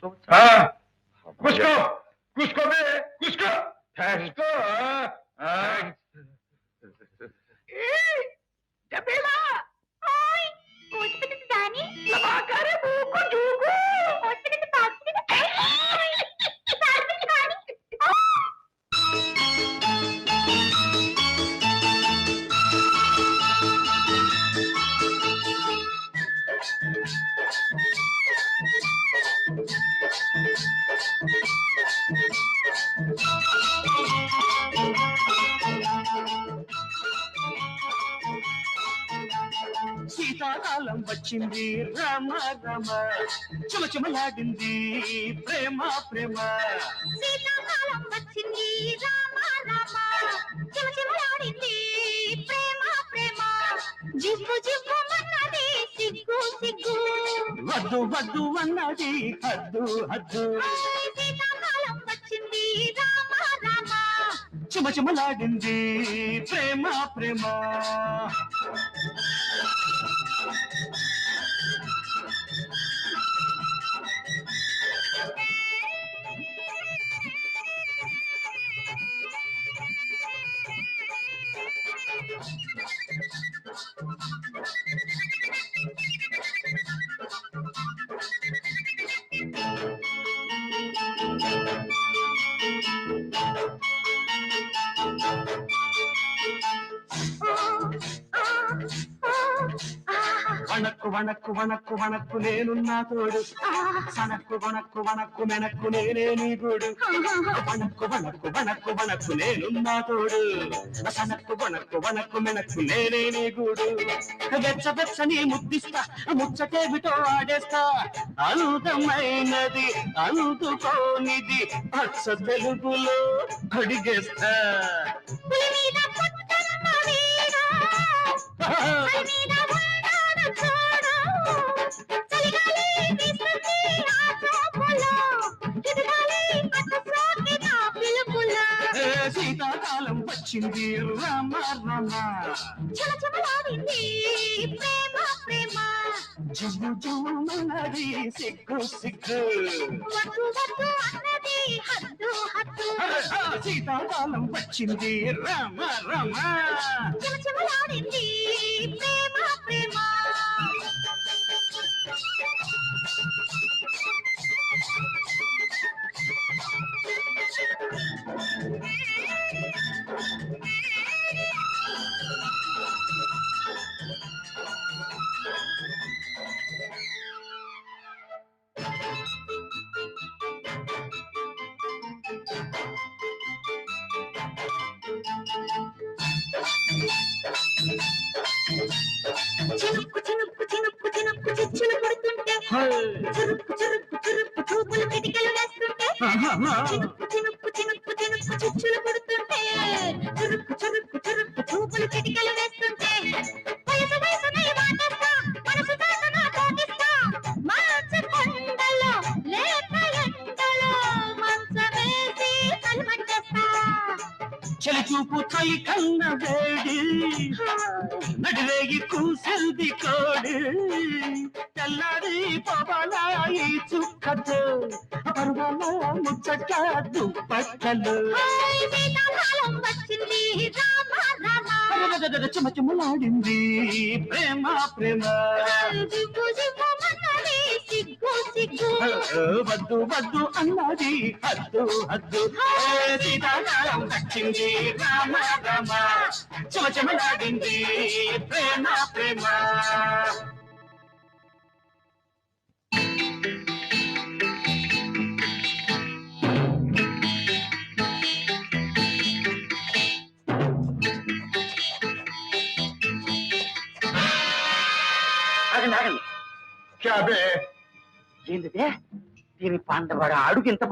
కూర్చోవచ్చా? కూర్చో కూర్చోబే కూర్చో కూర్చో శీతాకాలం వచ్చింది రామ రామ, చుమచుమలాడింది ప్రేమ ప్రేమ. శీతాకాలం వచ్చింది రామ రామ, చిమచిమలాడింది ప్రేమ ప్రేమ. జివ్వు జివ్వు అన్నది సిగ్గు సిగ్గు, వద్దు వద్దు అన్నది హద్దు హద్దు. శీతాకాలం వచ్చింది రామ రామ. చుమచుమలాడింది ప్రేమ ప్రేమ. వణక్కు వణక్కు వణక్కు వణక్కు నేనున్నా తోడు, సనక్కు వణక్కు వణక్కు మెనక్కు నేనే నీ గూడు. వణక్కు వణక్కు వణక్కు వణక్కు నేనున్నా తోడు, సనక్కు వణక్కు వణక్కు మెనక్కు నేనే నీ గూడు. వెచ్చ వెచ్చని ముద్దిస్తా, ముచ్చటేమిటో ఆడేస్తా, అందమైనది అందుకోనిది పచ్చ తెలుగులో అడిగేస్తా. పులి మీద పుట్టన్న వీడు, పులి మీద ఉన్నాడు చూడు. చలిగాలి వీస్తుంది ఆ చూపులో, ఎదుగాలి అటు సోకిన పిలుపులో. శీతాకాలం వచ్చింది రామ రామ, చిమచిమలాడింది ప్రేమ ప్రేమ. జుమ్ము జుమ్మన్నది సిగ్గు సిగ్గు. వద్దు వద్దు అన్నది హద్దు హద్దు, శీతాకాలం వచ్చింది రామ రామ. చిమచిమలాడింది ప్రేమ ప్రేమ. చినుక్కు చినుక్కు చినుక్కు చినుక్కు చిచ్చులు పడుతుంటే, చురుక్కు చురుక్కు చురుక్కు చూపులు కిటికలు వేస్తుంటే. చినుక్కు చినుక్కు చినుక్కు చినుక్కు చిచ్చులు పడుతుంటే, చురుక్కు చురుక్కు చురుక్కు చూపులు కిటికలు వేస్తుంటే. వయసు వయసునై మాటేస్తా, మనసు దాసన తోటిస్తా. మంచు కొండలో లేత ఎండలో మంచమేసి తలమట్టేస్తా. చలి చూపు తొలి కన్న వేడి, నడిరేగి కూసింది కోడి. తెల్లారి పవలాయి చుక్కతో, పరువాల ముచ్చట దుప్పట్టలు. శీతాకాలం వచ్చింది రామ రామ, చుమచుమలాడింది ప్రేమ ప్రేమ. జివ్వు జివ్వు అన్నది సిగ్గు సిగ్గు. వద్దు వద్దు అన్నది హద్దు హద్దు. సీతాకాలం వచ్చింది రామ రామ, చుమచుమలాడింది ప్రేమ ప్రేమ. ఆగండి ఆగండి. క్యాబే ఏంటిదే దీని పండవాడు అడుగు ఇంత